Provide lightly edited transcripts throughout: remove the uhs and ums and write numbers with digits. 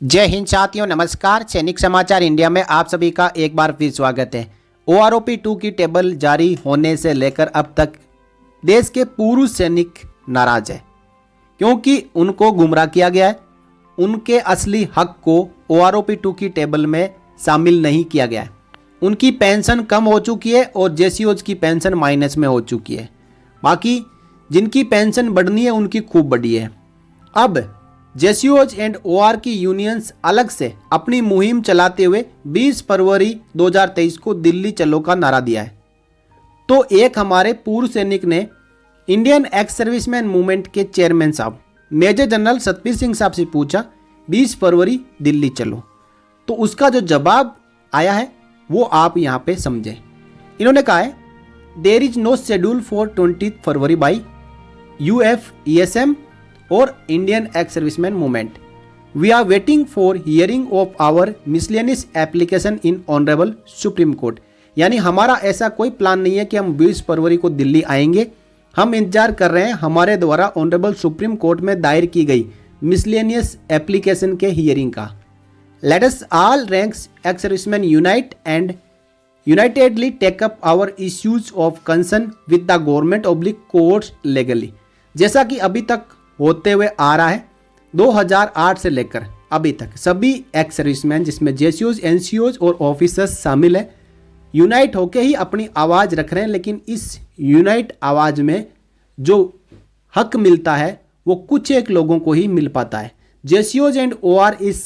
जय हिंद साथियों, नमस्कार। सैनिक समाचार इंडिया में आप सभी का एक बार फिर स्वागत है। OROP 2 की टेबल जारी होने से लेकर अब तक देश के पूर्व सैनिक नाराज है, क्योंकि उनको गुमराह किया गया है। उनके असली हक को OROP 2 की टेबल में शामिल नहीं किया गया है। उनकी पेंशन कम हो चुकी है और JCOs की पेंशन माइनस में हो चुकी है। बाकी जिनकी पेंशन बढ़नी है उनकी खूब बढ़ी है। अब JCOs एंड OR की यूनियंस अलग से अपनी मुहिम चलाते हुए 20 फरवरी 2023 को दिल्ली चलो का नारा दिया है। तो एक हमारे पूर्व सैनिक ने इंडियन एक्स सर्विसमैन मूवमेंट के चेयरमैन साहब मेजर जनरल सतबीर सिंह साहब से पूछा 20 फरवरी दिल्ली चलो, तो उसका जो जवाब आया है वो आप यहाँ पे समझें। इन्होंने कहा है, there is no schedule for 20 फरवरी बाई UFESM और Indian ex serviceman movement. We are waiting for hearing of our miscellaneous application in honourable Supreme Court. यानी हमारा ऐसा कोई प्लान नहीं है कि हम 20 फरवरी को दिल्ली आएंगे। हम इंतजार कर रहे हैं हमारे द्वारा ऑनरेबल सुप्रीम कोर्ट में दायर की गई मिसलेनियस एप्लीकेशन के हियरिंग का। Let us all ranks ex servicemen unite and unitedly take up our issues of concern with the government oblique courts legally. जैसा कि अभी तक होते हुए आ रहा है, 2008 से लेकर अभी तक सभी एक्स सर्विसमैन जिसमें JCOs, NCOs और ऑफिसर्स शामिल हैं, यूनाइट होके ही अपनी आवाज़ रख रहे हैं। लेकिन इस यूनाइट आवाज़ में जो हक मिलता है वो कुछ एक लोगों को ही मिल पाता है। JCOs एंड OR इस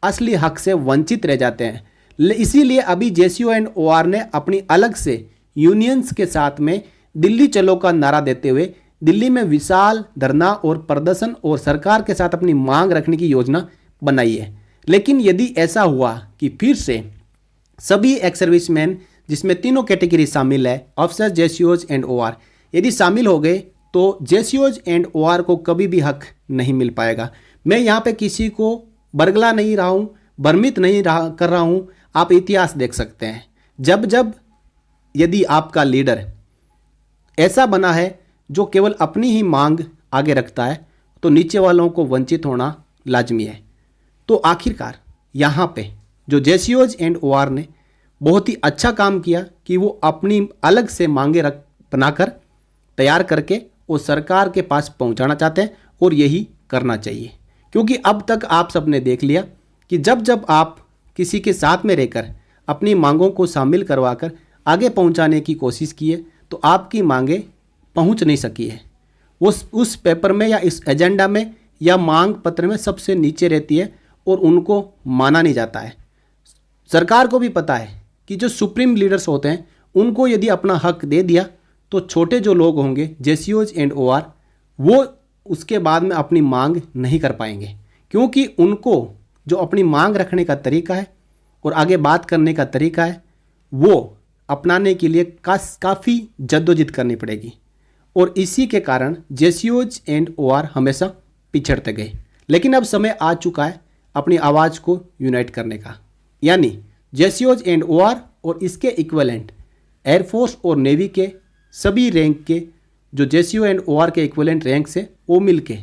असली हक से वंचित रह जाते हैं। इसीलिए अभी JCO एंड OR ने अपनी अलग से यूनियंस के साथ में दिल्ली चलो का नारा देते हुए दिल्ली में विशाल धरना और प्रदर्शन और सरकार के साथ अपनी मांग रखने की योजना बनाई है। लेकिन यदि ऐसा हुआ कि फिर से सभी एक्स सर्विसमैन जिसमें तीनों कैटेगरी शामिल है, ऑफिसर्स, JCOs एंड OR, यदि शामिल हो गए तो JCOs एंड OR को कभी भी हक नहीं मिल पाएगा। मैं यहाँ पे किसी को बरगला नहीं रहा हूँ, भ्रमित नहीं कर रहा हूँ। आप इतिहास देख सकते हैं, जब जब यदि आपका लीडर ऐसा बना है जो केवल अपनी ही मांग आगे रखता है तो नीचे वालों को वंचित होना लाजमी है। तो आखिरकार यहाँ पे जो JCOs एंड OR ने बहुत ही अच्छा काम किया कि वो अपनी अलग से मांगे बनाकर तैयार करके वो सरकार के पास पहुँचाना चाहते हैं, और यही करना चाहिए। क्योंकि अब तक आप सबने देख लिया कि जब जब आप किसी के साथ में रहकर अपनी मांगों को शामिल करवाकर आगे पहुँचाने की कोशिश की है तो आपकी मांगे पहुंच नहीं सकी है। उस पेपर में या इस एजेंडा में या मांग पत्र में सबसे नीचे रहती है और उनको माना नहीं जाता है। सरकार को भी पता है कि जो सुप्रीम लीडर्स होते हैं उनको यदि अपना हक दे दिया तो छोटे जो लोग होंगे JCOs एंड OR वो उसके बाद में अपनी मांग नहीं कर पाएंगे, क्योंकि उनको जो अपनी मांग रखने का तरीका है और आगे बात करने का तरीका है वो अपनाने के लिए काफ़ी जद्दोजहद करनी पड़ेगी। और इसी के कारण JCOs एंड OR हमेशा पिछड़ते गए। लेकिन अब समय आ चुका है अपनी आवाज़ को यूनाइट करने का। यानी JCOs एंड OR और इसके इक्विवेलेंट एयरफोर्स और नेवी के सभी रैंक के जो JCO एंड OR के इक्विवेलेंट रैंक से वो मिलके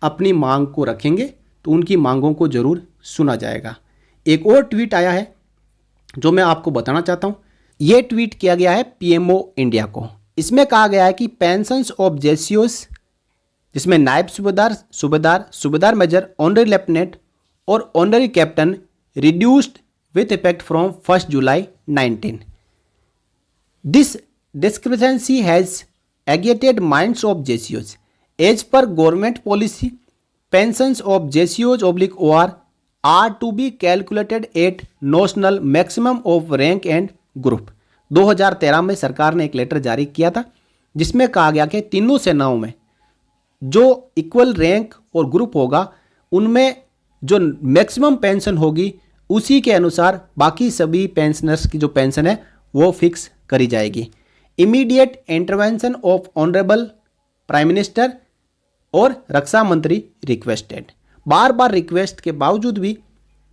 अपनी मांग को रखेंगे तो उनकी मांगों को ज़रूर सुना जाएगा। एक और ट्वीट आया है जो मैं आपको बताना चाहता हूँ। ये ट्वीट किया गया है PMO इंडिया को। इसमें कहा गया है कि पेंशन्स ऑफ JCOs जिसमें नायब सूबेदार, सूबेदार मेजर, ऑनरी लेफ्टिनेंट और honorary captain reduced with effect from 1 July 19। This discrepancy has agitated minds of JCOs. As per government policy, pensions of JCOs oblique OR are to be calculated at notional maximum of rank and group. 2013 में सरकार ने एक letter जारी किया था जिसमें कहा गया कि तीनों सेनाओं में जो इक्वल रैंक और ग्रुप होगा उनमें जो मैक्सिमम पेंशन होगी उसी के अनुसार बाकी सभी पेंशनर्स की जो पेंशन है वो फिक्स करी जाएगी। Immediate intervention of honourable prime minister और रक्षा मंत्री रिक्वेस्टेड। बार बार रिक्वेस्ट के बावजूद भी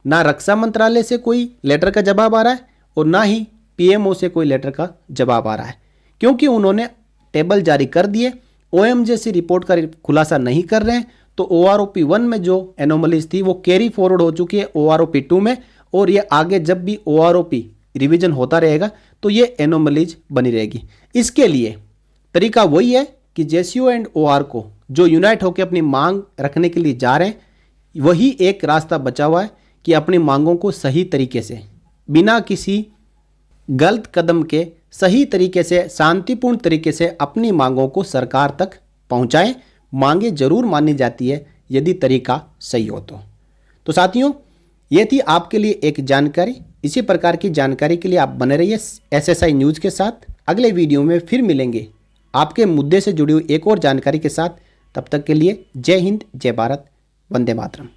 ना रक्षा मंत्रालय से कोई लेटर का जवाब आ रहा है और ना ही PMO से कोई लेटर का जवाब आ रहा है, क्योंकि उन्होंने टेबल जारी कर दिए, OMJ से रिपोर्ट का खुलासा नहीं कर रहे हैं तो OROP1 में जो एनोमलीज थी वो कैरी फॉरवर्ड हो चुकी है OROP2 में, और ये आगे जब भी OROP रिवीजन होता रहेगा तो ये एनोमलीज बनी रहेगी। इसके लिए तरीका वही है कि JCO एंड OR को जो यूनाइट होकर अपनी मांग रखने के लिए जा रहे हैं, वही एक रास्ता बचा हुआ है कि अपनी मांगों को सही तरीके से, बिना किसी गलत कदम के, सही तरीके से, शांतिपूर्ण तरीके से अपनी मांगों को सरकार तक पहुंचाएं। मांगे जरूर मानी जाती है यदि तरीका सही हो तो साथियों, ये थी आपके लिए एक जानकारी। इसी प्रकार की जानकारी के लिए आप बने रहिए SSI न्यूज़ के साथ। अगले वीडियो में फिर मिलेंगे आपके मुद्दे से जुड़ी हुई एक और जानकारी के साथ। तब तक के लिए जय हिंद, जय भारत, वंदे मातरम।